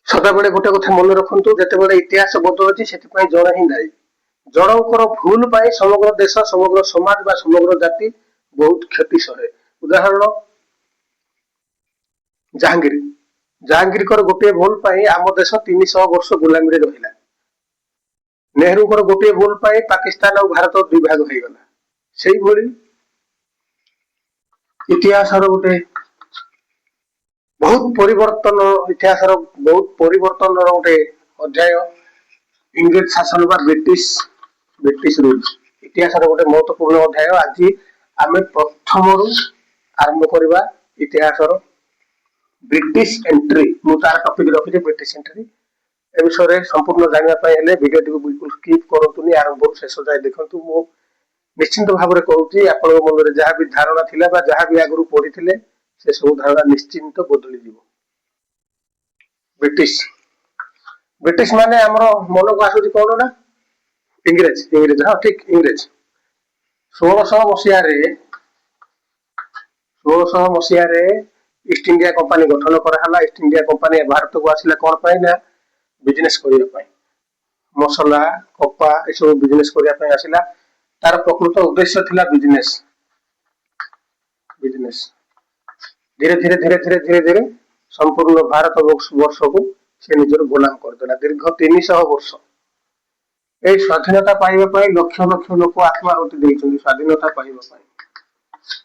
सदाबले गोटे कथा मन रखु जितेबाला इतिहास बदलुची से जड़े ही दायी जड़कर भूल पाई समग्र देश समग्र समाज बा समग्र जाति बहुत क्षति सहे। उदाहरण जहांगीर जहांगीर गोटे भूल पाई आम देश 300 वर्ष गुलामी रहा। नेहरू गोटे भूल पाई पाकिस्तान और भारत दुई भाग हो गला। से भली इतिहास गोटे बहुत परिवर्तन इतिहास बहुत परिवर्तन गोटे अध्याय इंग्रेज शासन बा ब्रिटिश रूल इतिहास गोटे महत्वपूर्ण अध्याय। आज आम प्रथम आरंभ करवा इतिहास ब्रिटिश एंट्री मुझे टपिक रखी ब्रिटिश एंट्री ए विषय संपूर्ण जानापी भिडियो बिल्कुल स्किप करूँ आरंभ शेष जाए देखूँ। मु निश्चिंत भाव में कहूँ आपण मन में जहाँ भी धारणा थिला जहाँ भी आगु पढ़ी से सब धारणा निश्चिंत बदली जीव। ब्रिटिश ब्रिटिश माने आमर मन को आसुची कौन ना इंग्रेज इंग्रेज हाँ ठीक इंग्रेज 1600 मसीह ईस्ट इंडिया कंपनी गठन कराला। ईस्ट इंडिया कंपनी भारत को आसला कौन पाई ना बिजनेस करने मसला कपा ये सब बिजनेस करने आसला। तार प्रकृत उद्देश्य थिला बिजनेस बिजनेस धीरे धीरे धीरे धीरे धीरे धीरे संपूर्ण भारत वर्ष को से निजर गुलाम करदेला। दीर्घ 300 वर्ष ए स्वाधीनता पाइबा लक्ष लक्ष लोक आत्माहुति देइछन्ति स्वाधीनता पाइबा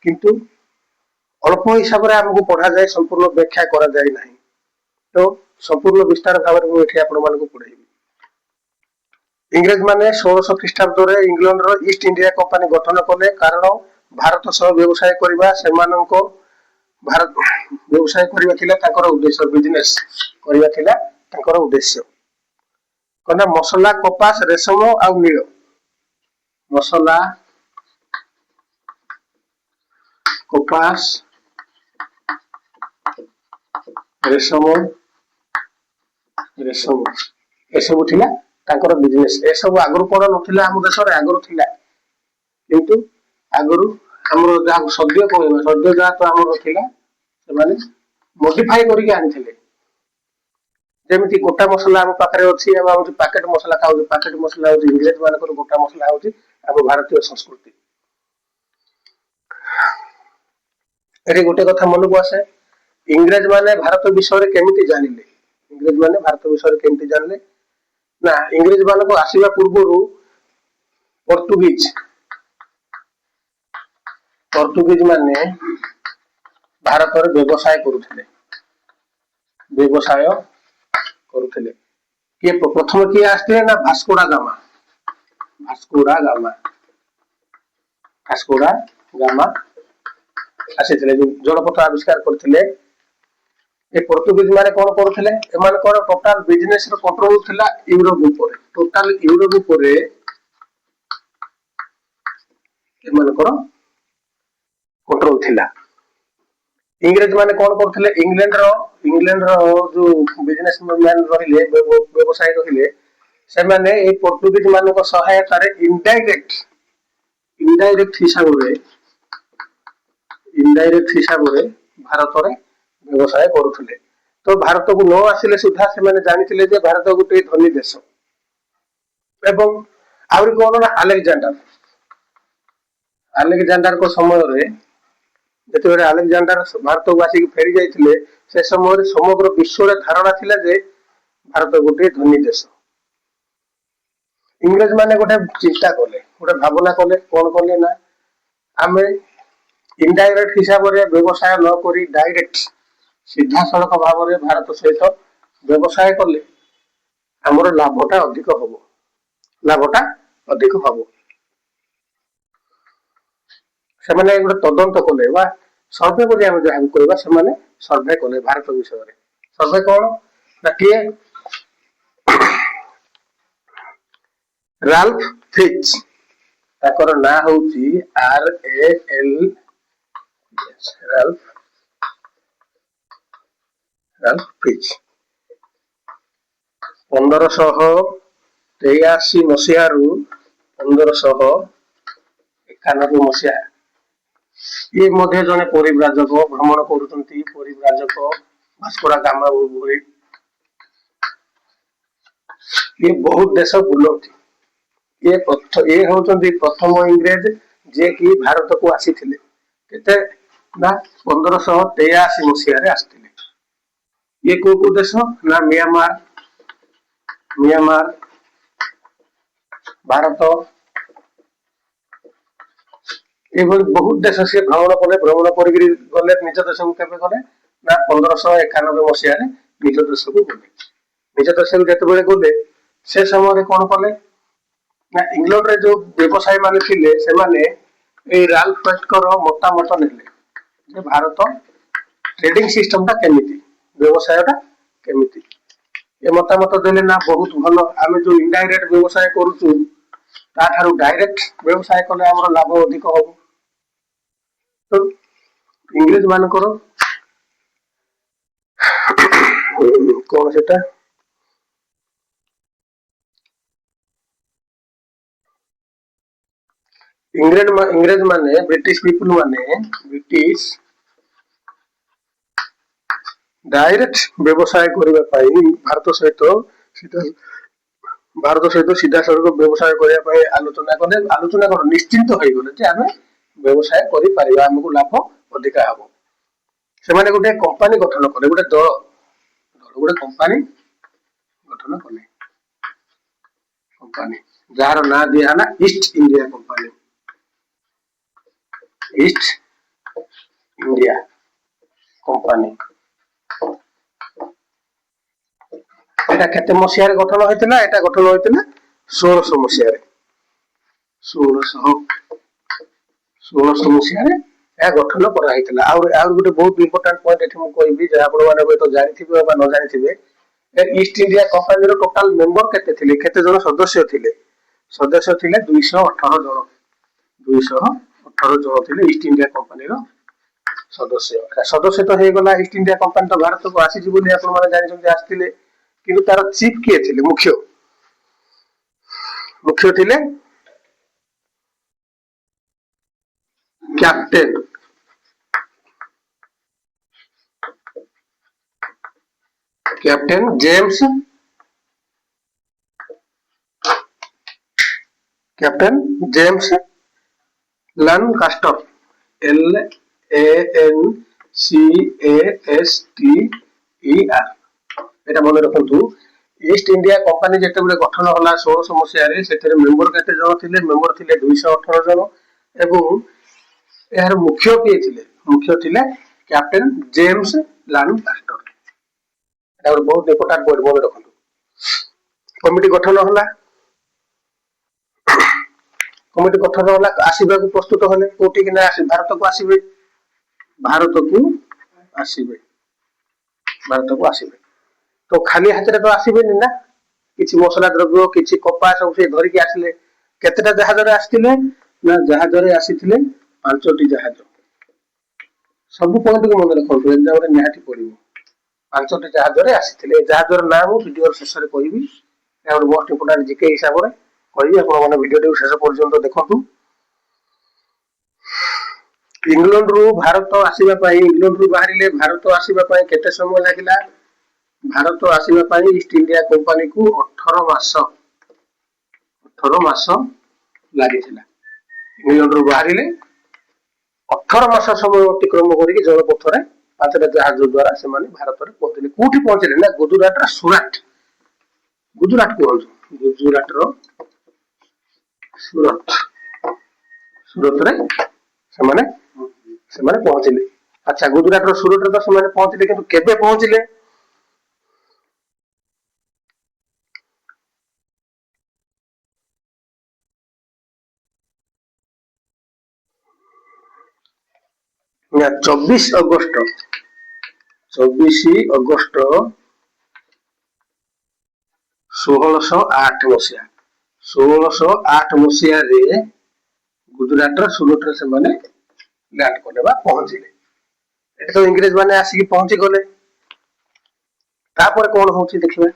किंतु अल्प हिसाब से आमको पढ़ा जाए संपूर्ण व्याख्या करा जाए नहीं। तो संपूर्ण विस्तार भाव में मुझे आपण मानक पढ़ेबी। इंग्रेज माने 1600 ख्रीष्टाब्द इंग्लैंड रो ईस्ट इंडिया कंपनी गठन कले कारण भारत सह व्यवसाय करबा सेमानंको भारत व्यवसाय करबा थिला ताकर उद्देश्य बिजनेस करबा थिला ताकर उद्देश्य कना मसला कपास रेशम आ नील मसला कपास रेशम रेशम ए सब थिला ताकर बिजनेस ए सब आगु कौन नथिला हम देश रे आगु थिला किंतु आगु हमर जहाँ सद्य कहबा सद्य जहाँ तो हमर थिला से माने मॉडिफाई करके आनिथिले जेमिति गोटा मसला हम पाखरे अछि हम पैकेट मसला खाउ पैकेट मसला होछि इंग्रेज मानकर गोटा मसला होछि हम भारतीय संस्कृति। एठी गोटे कथा मन को आसे इंग्रेज माने भारत विषय रे केमिति जानिले इंग्रेज माने भारत विषय रे केमिति जानले ना इंग्रेज मान को आसीबा पूर्व पोर्तुगीज माने भारत रे व्यवसाय करुथिले किए प्रथम किए आसते ना भास्कोडा गामा आसीथिले जलपथ आविष्कार करथिले। ए पोर्तुगीज माने कोन करथिले एमानकर टोटल बिजनेस रो कंट्रोल थिला यूरोप ऊपर टोटल यूरोप ऊपर एमानकर कंट्रोल थिला। इंग्रेज माने कोन करथिले इंग्लैंड रो जो बिजनेसमैन रहिले व्यवसाय रहिले से माने ए पोर्तुगीज मानक सहायता रे इनडायरेक्ट हिसाब रे भारत रे व्यवसाय करुथिले। तो भारत को न आसिले सुधा से माने जानिथिले जे भारत गोटे धनी देश एवं आउरी कोन ना अलेक्जेंडर को समय रे जेते अलेक्जेंडर भारत को आसिक फेरी जाइथिले से समय समग्र विश्व रे धारणा थिला जे भारत गोटे धनी देश। इंग्रेज माने गोटे चिंता कले गोटे भावना कले कोन कले ना आमे इनडायरेक्ट हिसाब रे व्यवसाय न करी डायरेक्ट सीधा सड़क भाव में भारत सहित व्यवसाय कले आमर लाभटा अधिक हम से माने गोटे तदंत कले बा सर्वे करी आम जहाँ कहवा से सर्वे कले भारत विषय में सर्वे कौन ना किए राल्फ फिच ताकर ना होची RAL राल्फ फिच 1583 मसीह रु 1591 मसीहा ये मध्य जने परिव्राजक भ्रमण करुचंती परिव्राजक भास्कोडा गामा ये बहुत देश बुलाऊँ ये होउछन्ती प्रथम इंग्रेज जे कि भारत को आसीथिले केते ना 1583 मसीहा रे आस्थिले ये को देश ना म्यांमार भारत ये बहुत देश से भ्रमण कर गले निज देश को केबे गले ना 1591 मसीहा रे निज देश को गले निज देश को जेते गले से समय कौन कले ना इंग्लैंड रे जो व्यवसायी माने थिले से माने ए राल्फ वेस्टर मतामत नेले जे भारत ट्रेडिंग सिस्टम टा केमिति व्यवसायटा केमिति ए मतामत देले ना बहुत भलो आमे जो इनडायरेक्ट व्यवसाय करूछु ता थारु डायरेक्ट व्यवसाय कले हमर लाभ अधिक हो तो इंग्लिश मान करो कौन सेटा इंग्रेज माने ब्रिटिश पीपल माने ब्रिटिश डायरेक्ट व्यवसाय करबा पई भारत सहित सीधा सड़क व्यवसाय करबा पई आलोचना कर निश्चिंत होई गले जे आमे व्यवसाय करि परिबा हमकु लाभ अधिक हबो से माने गोटे कंपनी गठन करे गोटे दल गोटे कंपनी गठन कले कंपनी जार ना दिया ना east India company east India company এটা কেতে মସିহারে গঠন হইতিলা এটা গঠন হইতিলা 1600 মସିহারে 1600 মସିহারে এ গঠন করা হইতিলা আর গোটে বহুত ইম্পর্টেন্ট পয়েন্ট এଠି মু কইবি যে আপন মানে তো জানিथिबे বা ন জানিथिबे ए ईस्ट इंडिया कंपनी रो टोटल मेंबर केते थिले केते जन सदस्य थिले 218 जन 218 जन थिले ईस्ट इंडिया कंपनी रो सदस्य तो हे गला ईस्ट इंडिया कंपनी तो भारत को आसी जी बोली आपन माने जानि जे आस्तिले किंतु तार चीफ किए थिले मुख्य थिले कैप्टन जेम्स लानकास्टर LANCASTER এটা মনে রাখন্তু ईस्ट इंडिया कंपनी जेते बेले गठन होला 1600 मसिया रे सेते मेंबर केते जन थिले मेंबर थिले 218 जन एवं यार मुख्य थिले कैप्टन जेम्स लानकास्टर এটা बहुत इंपोर्टेंट पॉइंट मने रखନ୍ତୁ कमिटी गठन होला आसीबा को प्रस्तुत होले कोटी कि ना आसी भारत को आसीबे तो खाली हाथ रे तो आसीबे ना किछि मसला द्रव्य किछि कपा सब से धरि के आसिले केतेटा जहाज रे आस्तिले ना जहाज रे आसीथिले 5टी जहाज सब पॉइंट को मन रखନ୍ତୁ एग्जाम रे निहाती पड़िबो 5टी जहाज रे आसीथिले जहाज रो नाम वीडियो शेष रे कहबी और मोस्ट इंपोर्टेंट जीके हिसाब रे कहबी आपण माने वीडियो टे शेष पर्यंत देखंतु इंग्लैंड रू भारत आसीबा पई इंग्लैंड रू बाहरिले भारत आसीबा पई केते समय लागिला भारत आसीबा पई ईस्ट इंडिया कंपनी को 18 मास लागिथिला इंग्लैंड रू बाहरिले 18 मास समय अतिक्रम करिक जलपथ रे 5टा जहाज द्वारा से माने भारत रे पहुंचले कोठी पहुंचले ना गुजरात रा सूरत रो सूरत रे से माने पहुंचले अच्छा गुजरात रो सूरत रे तो से माने पहुंचले किंतु केबे पहुंचले ना 24 अगस्त 1608 मसीहा रे गुजरात रो सूरत रे से माने लैंड करले बा पहुंचले एटा तो इंग्लिश माने आसी पहुंची गले तापर कोन होची देखिबे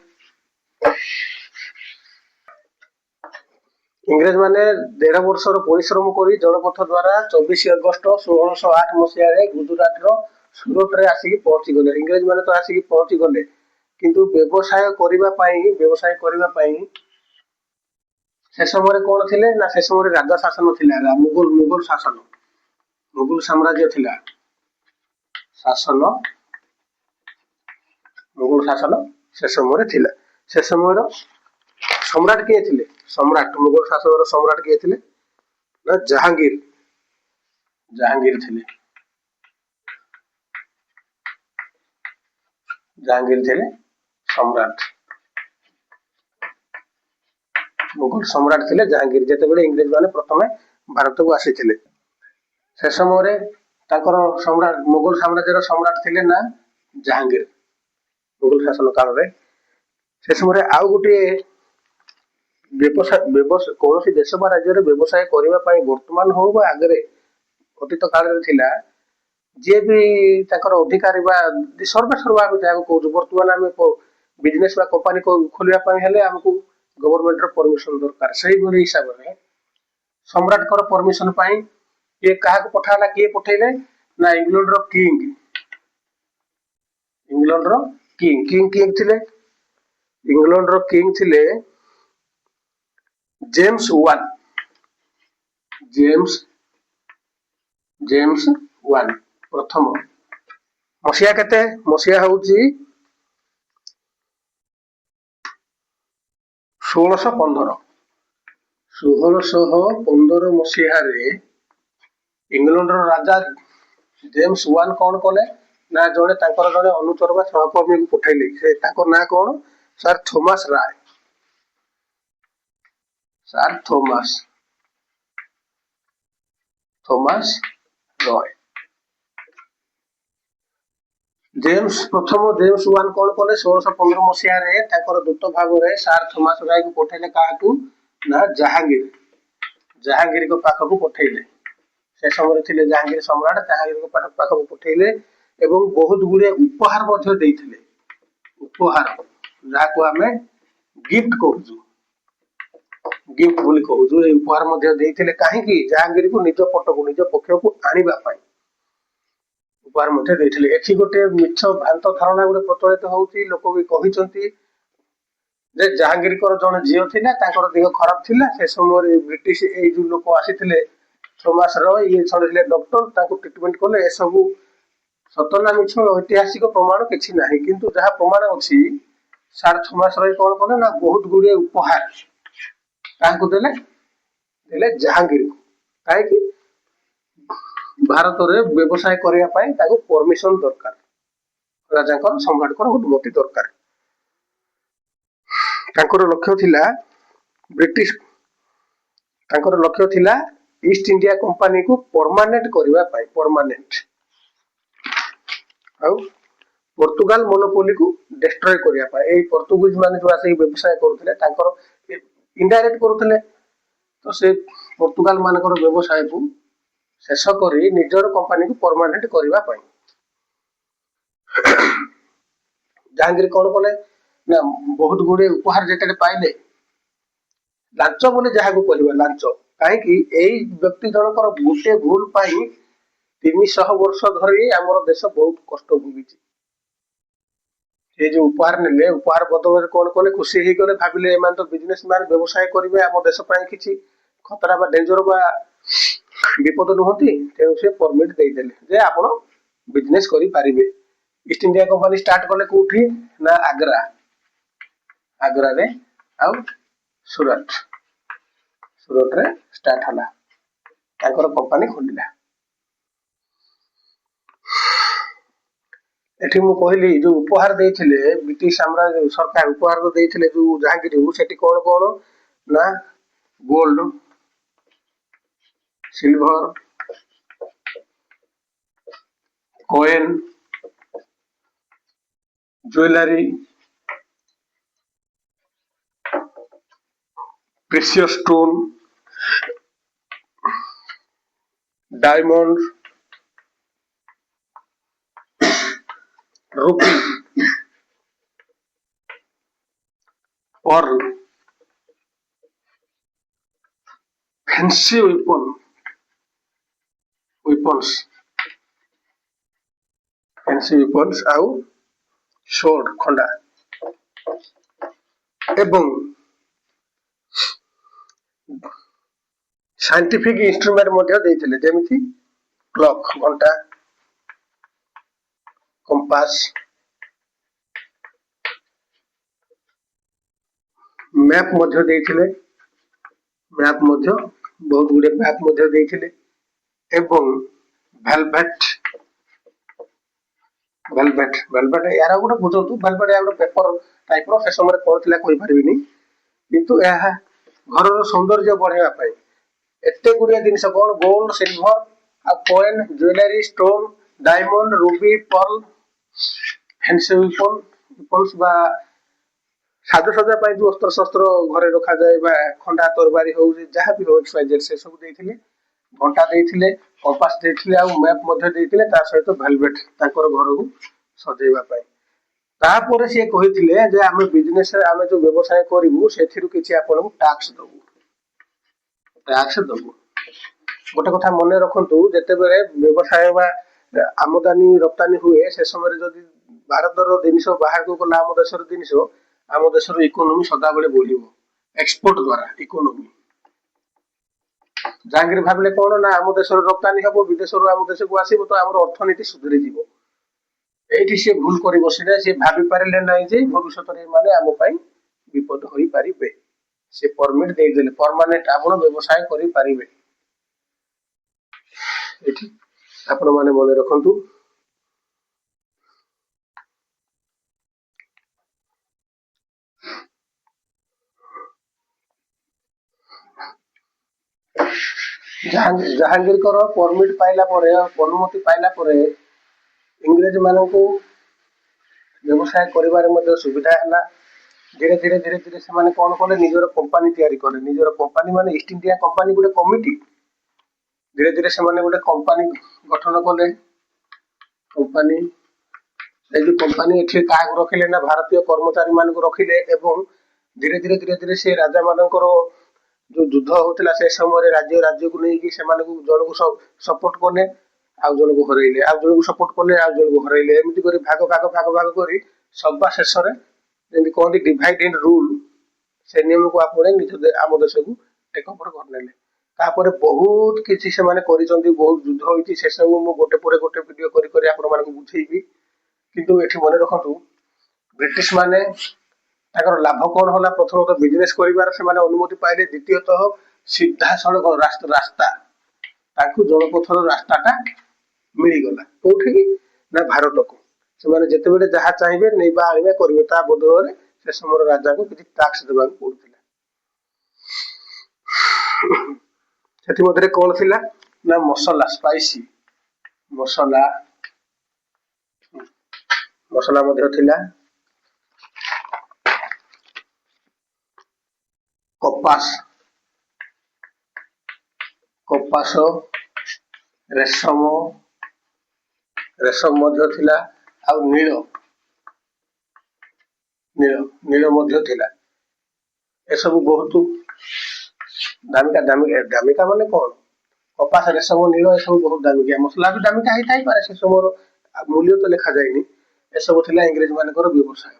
इंग्रेज माने 1.5 वर्ष परिश्रम करी जलपथ द्वारा 24 अगस्त 1608 मसीहा रे गुजरात रो सूरत रे आसी पहुंची गले इंग्रेज माने तो आसी पहुंची गले किंतु व्यवसाय करिबा पई से समय कौन थिले ना से समय राजा शासन थिला मुगल मुगल शासन मुगल साम्राज्य थिला शासन मुगल शासन से समय थिला से समय सम्राट किए थिले सम्राट मुगल शासन सम्राट किए थिले ना जहांगीर जहांगीर थिले जहांगीर थिले सम्राट मुगल सम्राट थिले जहांगीर जेतेबेले इंग्रेज माने प्रथमे भारत को आसीथिले से समय सम्राट मुगल साम्राज्यर सम्राट थिले ना जहांगीर मुगल शासन काल रे से समय आउ गोटे व्यवसाय कौन देश बा राज्य व्यवसाय करने वर्तमान हो आगे अतीत काल जी भी अधिकारी सर्वे सर्वा कहूँ बर्तमान आम बिजनेस कंपानी खोलने आमको गवर्नमेंट परमिशन दरकार से हिसाब से सम्राट परमिशन किए क्या पठाला किए पठेले ना England king England king king king थिले इंग्लैंड किंग थिले James one James James one प्रथम मसीहा केते मसीहा होउची 1615 1615 मसीहा रे इंग्लैंड राजा जेम्स वन कौन कले ना जड़े जड़े अनुचर बा सहकर्मी को पठाइले से ना कौन sir Thomas Roe sir Thomas Thomas Roe James प्रथम जेम्स वन कौन कले 1615 मसीह दूत भाव में सार थॉमस राय को पठेले क्या ना जहांगीर जहांगीर को पाख को पठेले से समय थे जहांगीर सम्राट जहांगीर को पाख को पठेले एवं बहुत गुड़े उपहार उपहार जहाँ आम गिफ्ट कहूँ गिफ्ट बोली कहूँ उपहार कहीं जहांगीर को निज पट को निज पक्ष को आने उपहार एठी गोटे मिछ भ्रांत धारणा गोटे प्रचलित होउची लोक भी कहिसंती जे जहांगीर को जन झील थिला ताकर देह खराब थिला से समय ब्रिटिश ए जो लोक आसीथिले थॉमस रॉय ये छड़िले डॉक्टर ताको ट्रीटमेंट कले ए सब सतना मिछ ऐतिहासिक प्रमाण किछि नाही किंतु जहा प्रमाण अछि सर थॉमस रॉय कोन कले ना बहुत गुडे उपहार ताको देले देले जहांगीर काहे कि भारत में व्यवसाय करने परमिशन दरकार राजा सम्राट अनुमति दरकार लक्ष्य थिला ब्रिटिश लक्ष्य थिला ईस्ट इंडिया कंपनी को परमानेंट करने परमानेंट आउ पोर्तुगाल मोनोपोली को डिस्ट्रॉय करने पोर्तुगीज माने जो आसे व्यवसाय करते इनडायरेक्ट करते तो से पोर्तुगाल मानकर व्यवसाय को शेष कर निजर कंपनी को परमानेंट करने जहांगीर कौन कले ना बहुत गुड़े उपहार जिते पाइले लांच बोले जहाँ को कह लांच कहीं व्यक्ति जनकर गोटे भूल 300 वर्ष धरी आमर देश बहुत कष्ट भोगी जो उपहार ने उपहार बदल कौन कले खुशी हो गले भाविले तो बिजनेस मैन व्यवसाय करेंगे आम देश किसी खतरा बा डेंजर बा विपद नुहति तेणु से परमिट देदेले आप बिजनेस करें ईस्ट इंडिया कंपनी स्टार्ट कले कौटी ना आग्रा आग्रा रे आउ सूरत सूरत रे स्टार्ट हला कंपनी खोलिला एठी मु कहली जो उपहार देथिले ब्रिटिश साम्राज्य सरकार उपहार को देथिले जो जहांगीर सेठी कौन कौन ना gold silver coin jewellery precious stone diamond ruby और फैंसी वेपन्स आउ शोर्ड खंडा एवं ସାଇଣ୍ଟିଫିକ ଇନଷ୍ଟ୍ରୁମେଣ୍ଟ ମଧ୍ୟ ଦେଇଥିଲେ, ଯେମିତି କ୍ଲକ୍ ଘଣ୍ଟା, କମ୍ପାସ, ମ୍ୟାପ ମଧ୍ୟ ଦେଇଥିଲେ, ମ୍ୟାପ ମଧ୍ୟ ବହୁତ ଗୁଡେ ମ୍ୟାପ ମଧ୍ୟ ଦେଇଥିଲେ ଏବଂ ଭେଲଭେଟ ଭେଲଭେଟ ଭେଲଭେଟ ଏହାର ଗୋଟେ ବୁଝନ୍ତୁ, ଭେଲଭେଟ ଗୋଟେ ପେପର ଟାଇପର, ସେ ସମୟରେ କଣ ଥିଲା କହିପାରିବିନି, କିନ୍ତୁ ଏହା ଘରର ସୌନ୍ଦର୍ଯ୍ୟ ବଢାଇବା ପାଇଁ ଏତେ ଗୁଡିଏ ଜିନିଷ, କଣ ଗୋଲ୍ଡ, ସିଲଭର ଆଉ coin, jewellery, stone, diamond, ruby, pearl, fancy weapons ବା ସାଜସଜା ପାଇଁ ଯୋଉ ଅସ୍ତ୍ରଶସ୍ତ୍ର ଘରେ ରଖାଯାଏ ବା ଖଣ୍ଡା ତରବାରୀ ହଉ ଯାହା ବି ହଉ ସେ ସବୁ ଦେଇଥିଲେ, ଘଣ୍ଟା ଦେଇଥିଲେ, କମ୍ପାସ ଦେଇଥିଲେ ଆଉ ମ୍ୟାପ ମଧ୍ୟ ଦେଇଥିଲେ, ତା ସହିତ ଭେଲଭେଟ ତାଙ୍କର ଘରକୁ ସଜେଇବା ପାଇଁ। ତାପରେ ସିଏ କହିଥିଲେ ଯେ ଆମେ ବିଜନେସରେ ଆମେ ଯୋଉ ବ୍ୟବସାୟ କରିବୁ ସେଥିରୁ କିଛି ଆପଣଙ୍କୁ ଟାକ୍ସ ଦବୁ। ଗୋଟେ କଥା ମନେ ରଖନ୍ତୁ, ଯେତେବେଳେ ବ୍ୟବସାୟ ବା ଆମଦାନୀ ରପ୍ତାନୀ ହୁଏ ସେ ସମୟରେ ଯଦି ଭାରତର ଜିନିଷ ବାହାରକୁ ଗଲା, ଆମ ଦେଶର ଜିନିଷ, ଆମ ଦେଶର ଇକୋନୋମି ସଦାବେଳେ ବଢିବ, ଏକ୍ସପୋର୍ଟ ଦ୍ଵାରା ଇକୋନୋମି। ଜାହାଙ୍ଗୀର ଭାବିଲେ କଣ ନା ଆମ ଦେଶର ରପ୍ତାନୀ ହବ, ବିଦେଶରୁ ଆମ ଦେଶକୁ ଆସିବ, ତ ଆମର ଅର୍ଥନୀତି ସୁଧୁରିଯିବ। ଏଇଠି ସିଏ ଭୁଲ କରି ବସିଲେ, ସିଏ ଭାବି ପାରିଲେ ନାହିଁ ଯେ ଭବିଷ୍ୟତରେ ଏମାନେ ଆମ ପାଇଁ ବିପଦ ହୋଇପାରିବେ। ସେ ପରମିଟ ଦେଇଦେଲେ, ପରମାନେଣ୍ଟ ଆପଣ ବ୍ୟବସାୟ କରିପାରିବେ। ଏଠି ଆପଣ ମାନେ ମନେ ରଖନ୍ତୁ, ଜାହାଙ୍ଗୀରଙ୍କର ପରମିଟ ପାଇଲା ପରେ, ଅନୁମତି ପାଇଲା ପରେ ଇଂରେଜ ମାନଙ୍କୁ ବ୍ୟବସାୟ କରିବାରେ ମଧ୍ୟ ସୁବିଧା ହେଲା। ଧୀରେ ଧୀରେ ଧୀରେ ଧୀରେ ସେମାନେ କଣ କଲେ, ନିଜର କମ୍ପାନୀ ତିଆରି କଲେ। ନିଜର କମ୍ପାନୀ ମାନେ ଇଷ୍ଟ ଇଣ୍ଡିଆ କମ୍ପାନୀ ଗୋଟେ କମିଟି, ଧୀରେ ଧୀରେ ସେମାନେ ଗୋଟେ କମ୍ପାନୀ ଗଠନ କଲେ। କମ୍ପାନୀ, ଏ ଯୋଉ କମ୍ପାନୀ ଏଠି କାହାକୁ ରଖିଲେ ନା ଭାରତୀୟ କର୍ମଚାରୀ ମାନଙ୍କୁ ରଖିଲେ ଏବଂ ଧୀରେ ଧୀରେ ଧୀରେ ଧୀରେ ସେ ରାଜା ମାନଙ୍କର ଯୋଉ ଯୁଦ୍ଧ ହଉଥିଲା ସେ ସମୟରେ ରାଜ୍ୟକୁ ନେଇକି ସେମାନଙ୍କୁ ଜଣକୁ ସପୋର୍ଟ କଲେ, ଆଉ ଜଣକୁ ହରେଇଲେ, ଆଉ ଜଣକୁ ସପୋର୍ଟ କଲେ, ଆଉ ଜଣକୁ ହରେଇଲେ, ଏମିତି କରି ଭାଗ କରି ସବା ଶେଷରେ ଯେମିତି କହନ୍ତି ଡିଭାଇଡ ଆଣ୍ଡ ରୁଲ, ସେ ନିୟମକୁ ଆପଣେଇ ନିଜ ଆମ ଦେଶକୁ ଟେକ୍ ଓଭର କରିନେଲେ। ତାପରେ ବହୁତ କିଛି ସେମାନେ କରିଛନ୍ତି, ବହୁତ ଯୁଦ୍ଧ ହୋଇଛି, ସେସବୁ ମୁଁ ଗୋଟେ ପରେ ଗୋଟେ ଭିଡିଓ କରି କରି ଆପଣମାନଙ୍କୁ ବୁଝେଇବି। କିନ୍ତୁ ଏଠି ମନେ ରଖନ୍ତୁ, ବ୍ରିଟିଶ ମାନେ ତାଙ୍କର ଲାଭ କଣ ହେଲା, ପ୍ରଥମତଃ ବିଜନେସ କରିବାର ସେମାନେ ଅନୁମତି ପାଇଲେ, ଦ୍ୱିତୀୟତଃ ସିଧାସଳଖ ରାସ୍ତା, ତାଙ୍କୁ ଜଳପଥର ରାସ୍ତାଟା ମିଳିଗଲା। କୋଉଠିକି ନା ଭାରତକୁ। ସେମାନେ ଯେତେବେଳେ ଯାହା ଚାହିଁବେ ନେଇବା ଆଣିବା କରିବେ, ତା ବଦଳରେ ସେ ସମୟର ରାଜାକୁ କିଛି ଟାକ୍ସ ଦେବାକୁ ପଡୁଥିଲା। ସେଥିମଧ୍ୟରେ କଣ ଥିଲା ନା ମସଲା, ସ୍ପାଇସି ମସଲା ମଧ୍ୟ ଥିଲା, କପାସ, ରେଶମ ମଧ୍ୟ ଥିଲା, ଆଉ ନୀଳ ମଧ୍ୟ ଥିଲା। ଏସବୁ ବହୁତ ଦାମିକା ମାନେ କଣ, କପାସ, ରେଶମ, ନୀଳ ଏସବୁ ବହୁତ ଦାମିକିଆ। ମସଲା ବି ଦାମିକା ହେଇଥାଇପାରେ, ସେ ସମୟର ମୂଲ୍ୟ ତ ଲେଖାଯାଇନି। ଏସବୁ ଥିଲା ଇଂରେଜ ମାନଙ୍କର ବ୍ୟବସାୟ।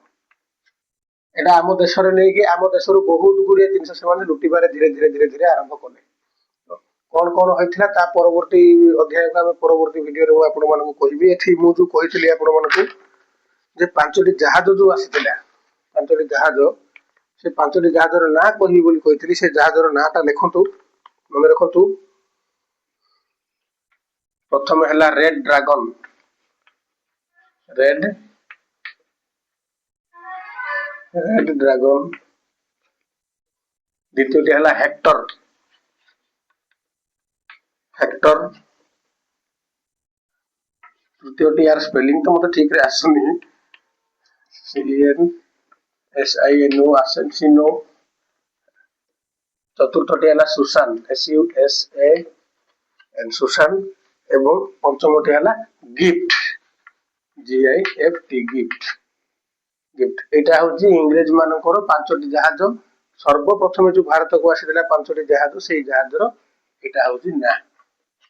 ଏଟା ଆମ ଦେଶରେ ନେଇକି ଆମ ଦେଶରୁ ବହୁତ ଗୁଡିଏ ଜିନିଷ ସେମାନେ ଲୁଟିବାରେ ଧୀରେ ଧୀରେ ଆରମ୍ଭ କଲେ। କଣ କଣ ହେଇଥିଲା ତା ପରବର୍ତ୍ତୀ ଅଧ୍ୟାୟକୁ ଆମେ ପରବର୍ତ୍ତୀ ଭିଡିଓରେ ମୁଁ ଆପଣମାନଙ୍କୁ କହିବି। ଏଠି ମୁଁ ଯୋଉ କହିଥିଲି ଆପଣମାନଙ୍କୁ ଯେ 5ଟି ଜାହାଜ ଯୋଉ ଆସିଥିଲା, 5ଟି ଜାହାଜ, ସେ 5ଟି ଜାହାଜର ନାଁ କହିବି ବୋଲି କହିଥିଲି। ସେ ଜାହାଜର ନାଁଟା ଲେଖନ୍ତୁ, ମନେ ରଖନ୍ତୁ। ପ୍ରଥମେ ହେଲା ରେଡ ଡ୍ରାଗନ, ଦ୍ୱିତୀୟଟି ହେଲା ହେକ୍ଟର, ତୃତୀୟଟି यार ସ୍ପେଲିଂ ତ ମତେ ଠିକ ରେ ଆସୁନି, SINO ଆସେନ୍ସିନୋ। ଚତୁର୍ଥଟି ହେଲା ସୁସାନ, SUSAN ସୁସାନ। ଏବଂ ପଞ୍ଚମଟି ହେଲା ଗିଫ୍ଟ, GIFT ଗିଫ୍ଟ। ଏଇଟା ହଉଛି ଇଂରେଜ ମାନଙ୍କର 5ଟି ଜାହାଜ। ସର୍ବପ୍ରଥମେ ଯୋଉ ଭାରତକୁ ଆସିଥିଲା 5ଟି ଜାହାଜ, ସେଇ ଜାହାଜର ଏଇଟା ହଉଛି ନାଁ।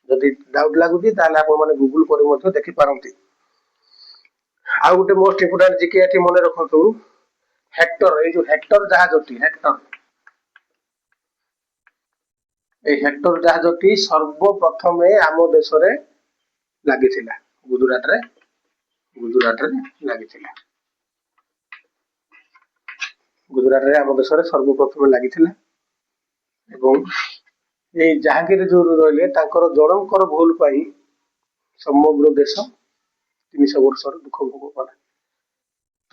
ଯଦି ଡାଉଟ ଲାଗୁଛି ତାହେଲେ ଆପଣ ମାନେ ଗୁଗଲ କରି ମଧ୍ୟ ଦେଖିପାରନ୍ତି। ଆଉ ଗୋଟେ ମୋଷ୍ଟ ଇମ୍ପୋର୍ଟାଣ୍ଟ ଜିକେ ଏଠି ମନେ ରଖନ୍ତୁ, ହେକ୍ଟର, ଏଇ ଯୋଉ ହେକ୍ଟର ଜାହାଜଟି, এই ହେକ୍ଟର ଜାହାଜଟି ସର୍ବପ୍ରଥମେ ଆମ ଦେଶରେ ଲାଗିଥିଲା, ଗୁଜରାଟରେ ଲାଗିଥିଲା। ଗୁଜରାଟରେ ଆମ ଦେଶରେ ସର୍ବପ୍ରଥମେ ଲାଗିଥିଲା ଏବଂ ଏଇ ଜାହାଙ୍ଗୀର ଯୋଉ ରହିଲେ ତାଙ୍କର ଜଣଙ୍କର ଭୁଲ ପାଇଁ ସମଗ୍ର ଦେଶ 300 ବର୍ଷର ଦୁଃଖ ଭୋଗ କଲା।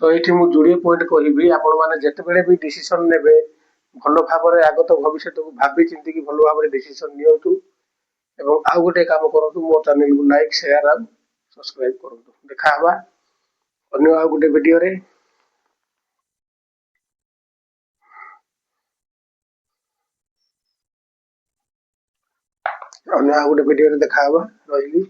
ତ ଏଇଠି ମୁଁ ଯୋଡ଼ିଏ ପଏଣ୍ଟ କହିବି, ଆପଣମାନେ ଯେତେବେଳେ ବି ଡିସିସନ ନେବେ ଭଲ ଭାବରେ ଆଗତ ଭବିଷ୍ୟତକୁ ଭାବି ଚିନ୍ତିକି ଭଲ ଭାବରେ ଡିସିସନ ନିଅନ୍ତୁ ଏବଂ ଆଉ ଗୋଟେ କାମ କରନ୍ତୁ, ମୋ ଚ୍ୟାନେଲକୁ ଲାଇକ୍ ସେୟାର ଆଉ ସବସ୍କ୍ରାଇବ କରନ୍ତୁ। ଦେଖାହବା ଅନ୍ୟ ଆଉ ଗୋଟେ ଭିଡିଓରେ। ଦେଖାହବା। ରହିଲି।